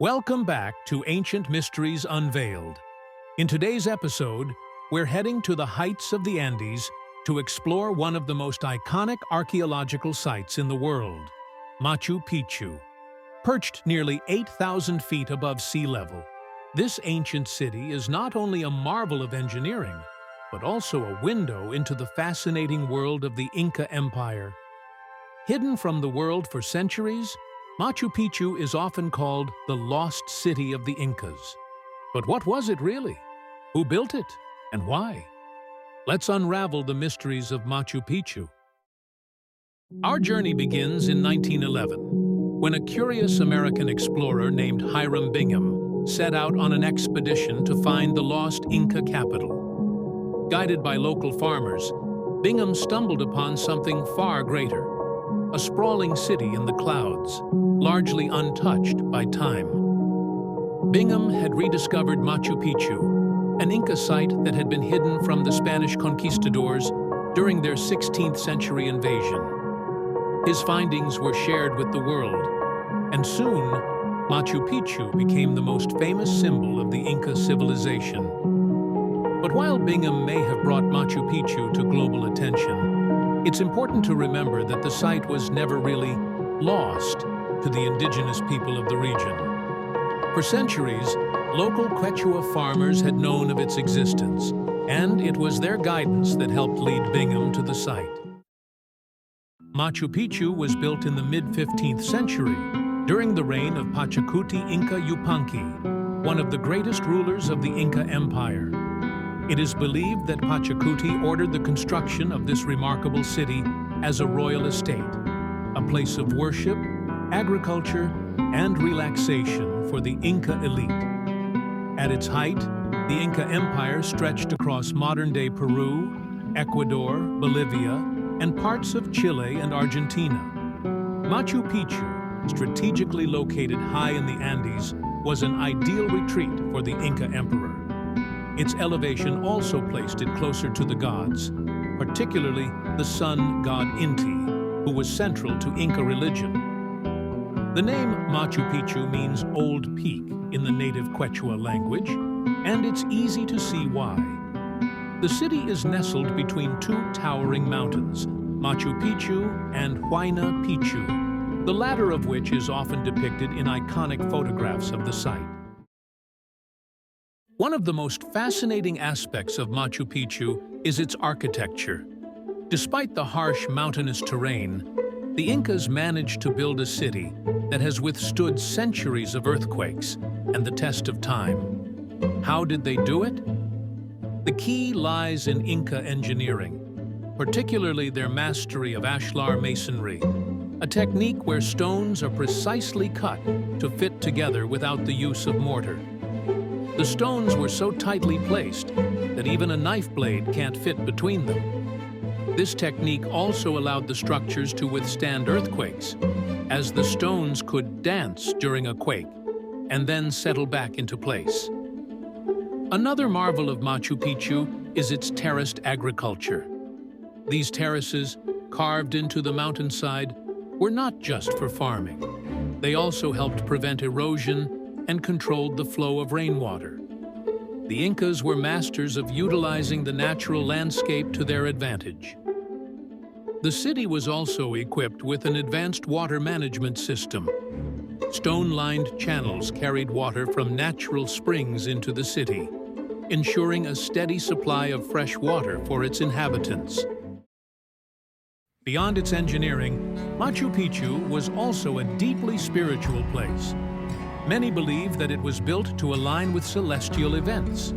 Welcome back to Ancient Mysteries Unveiled. In today's episode, we're heading to the heights of the Andes to explore one of the most iconic archaeological sites in the world, Machu Picchu. Perched nearly 8,000 feet above sea level, this ancient city is not only a marvel of engineering, but also a window into the fascinating world of the Inca Empire. Hidden from the world for centuries, Machu Picchu is often called the lost city of the Incas. But what was it really? Who built it? And why? Let's unravel the mysteries of Machu Picchu. Our journey begins in 1911, when a curious American explorer named Hiram Bingham set out on an expedition to find the lost Inca capital. Guided by local farmers, Bingham stumbled upon something far greater, a sprawling city in the clouds, largely untouched by time. Bingham had rediscovered Machu Picchu, an Inca site that had been hidden from the Spanish conquistadors during their 16th century invasion. His findings were shared with the world, and soon, Machu Picchu became the most famous symbol of the Inca civilization. But while Bingham may have brought Machu Picchu to global attention, it's important to remember that the site was never really lost to the indigenous people of the region. For centuries, local Quechua farmers had known of its existence, and it was their guidance that helped lead Bingham to the site. Machu Picchu was built in the mid-15th century, during the reign of Pachacuti Inca Yupanqui, one of the greatest rulers of the Inca Empire. It is believed that Pachacuti ordered the construction of this remarkable city as a royal estate, a place of worship, agriculture, and relaxation for the Inca elite. At its height, the Inca Empire stretched across modern-day Peru, Ecuador, Bolivia, and parts of Chile and Argentina. Machu Picchu, strategically located high in the Andes, was an ideal retreat for the Inca emperor. Its elevation also placed it closer to the gods, particularly the sun god Inti, who was central to Inca religion. The name Machu Picchu means Old Peak in the native Quechua language, and it's easy to see why. The city is nestled between two towering mountains, Machu Picchu and Huayna Picchu, the latter of which is often depicted in iconic photographs of the site. One of the most fascinating aspects of Machu Picchu is its architecture. Despite the harsh mountainous terrain, the Incas managed to build a city that has withstood centuries of earthquakes and the test of time. How did they do it? The key lies in Inca engineering, particularly their mastery of ashlar masonry, a technique where stones are precisely cut to fit together without the use of mortar. The stones were so tightly placed that even a knife blade can't fit between them. This technique also allowed the structures to withstand earthquakes, as the stones could dance during a quake and then settle back into place. Another marvel of Machu Picchu is its terraced agriculture. These terraces, carved into the mountainside, were not just for farming. They also helped prevent erosion and controlled the flow of rainwater. The Incas were masters of utilizing the natural landscape to their advantage. The city was also equipped with an advanced water management system. Stone-lined channels carried water from natural springs into the city, ensuring a steady supply of fresh water for its inhabitants. Beyond its engineering, Machu Picchu was also a deeply spiritual place. Many believe that it was built to align with celestial events.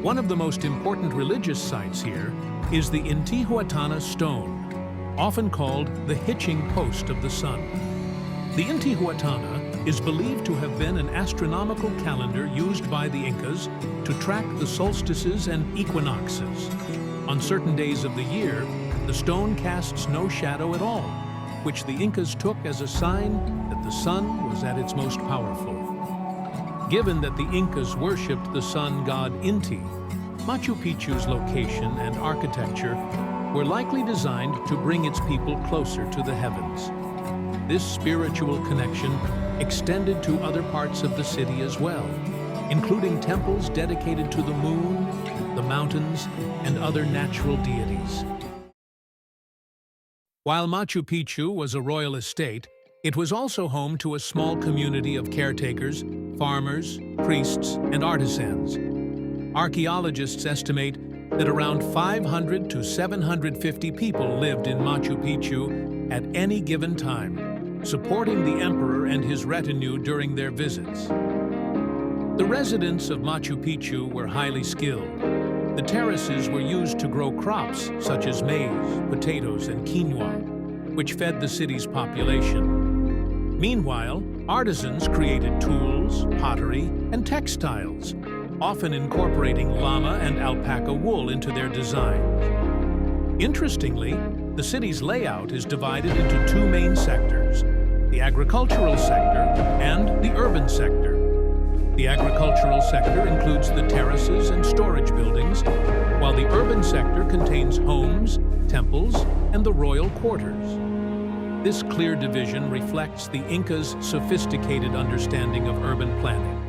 One of the most important religious sites here is the Intihuatana stone, often called the hitching post of the sun. The Intihuatana is believed to have been an astronomical calendar used by the Incas to track the solstices and equinoxes. On certain days of the year, the stone casts no shadow at all, which the Incas took as a sign that the sun was at its most powerful. Given that the Incas worshipped the sun god Inti, Machu Picchu's location and architecture were likely designed to bring its people closer to the heavens. This spiritual connection extended to other parts of the city as well, including temples dedicated to the moon, the mountains, and other natural deities. While Machu Picchu was a royal estate, it was also home to a small community of caretakers, farmers, priests, and artisans. Archaeologists estimate that around 500 to 750 people lived in Machu Picchu at any given time, supporting the emperor and his retinue during their visits. The residents of Machu Picchu were highly skilled. The terraces were used to grow crops such as maize, potatoes, and quinoa, which fed the city's population. Meanwhile, artisans created tools, pottery, and textiles, often incorporating llama and alpaca wool into their designs. Interestingly, the city's layout is divided into two main sectors: the agricultural sector and the urban sector. The agricultural sector includes the terraces and storage buildings, while the urban sector contains homes, temples, and the royal quarters. This clear division reflects the Incas' sophisticated understanding of urban planning.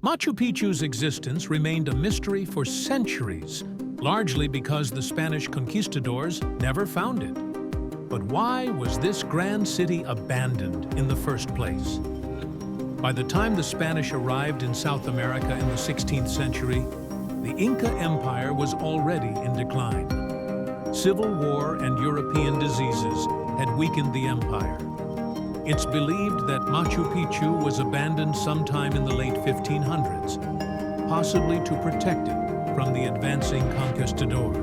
Machu Picchu's existence remained a mystery for centuries, largely because the Spanish conquistadors never found it. But why was this grand city abandoned in the first place? By the time the Spanish arrived in South America in the 16th century, the Inca Empire was already in decline. Civil war and European diseases had weakened the empire. It's believed that Machu Picchu was abandoned sometime in the late 1500s, possibly to protect it from the advancing conquistadors.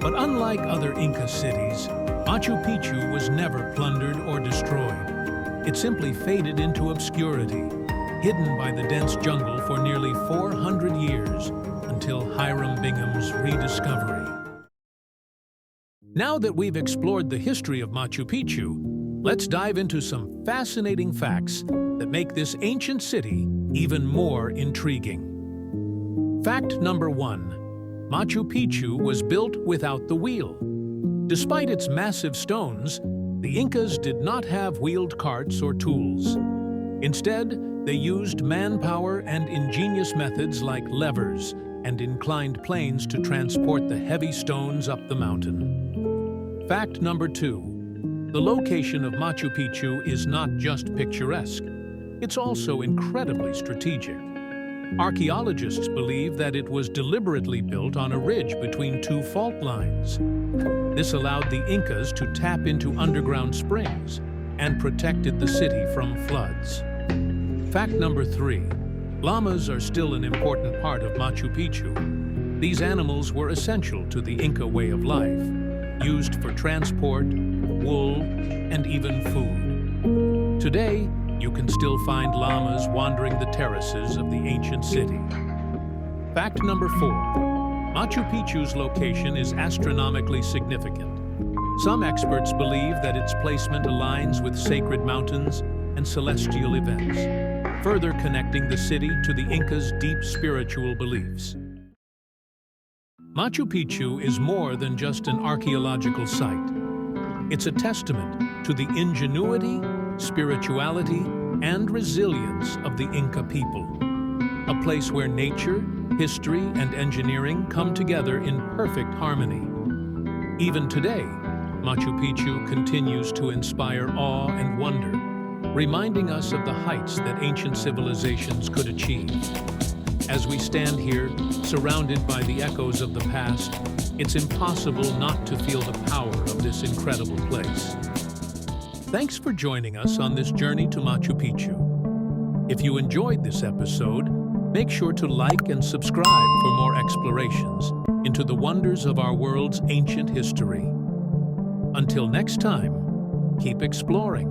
But unlike other Inca cities, Machu Picchu was never plundered or destroyed. It simply faded into obscurity, hidden by the dense jungle for nearly 400 years until Hiram Bingham's rediscovery. Now that we've explored the history of Machu Picchu, let's dive into some fascinating facts that make this ancient city even more intriguing. Fact number 1. Machu Picchu was built without the wheel. Despite its massive stones, the Incas did not have wheeled carts or tools. Instead, they used manpower and ingenious methods like levers and inclined planes to transport the heavy stones up the mountain. Fact number 2. The location of Machu Picchu is not just picturesque, it's also incredibly strategic. Archaeologists believe that it was deliberately built on a ridge between two fault lines. This allowed the Incas to tap into underground springs and protected the city from floods. Fact number 3. Llamas are still an important part of Machu Picchu. These animals were essential to the Inca way of life, used for transport, wool, and even food. Today, you can still find llamas wandering the terraces of the ancient city. Fact number 4. Machu Picchu's location is astronomically significant. Some experts believe that its placement aligns with sacred mountains and celestial events, further connecting the city to the Incas' deep spiritual beliefs. Machu Picchu is more than just an archaeological site. It's a testament to the ingenuity, spirituality, and resilience of the Inca people. A place where nature, history, and engineering come together in perfect harmony. Even today, Machu Picchu continues to inspire awe and wonder, reminding us of the heights that ancient civilizations could achieve. As we stand here, surrounded by the echoes of the past, it's impossible not to feel the power of this incredible place. Thanks for joining us on this journey to Machu Picchu. If you enjoyed this episode, make sure to like and subscribe for more explorations into the wonders of our world's ancient history. Until next time, keep exploring.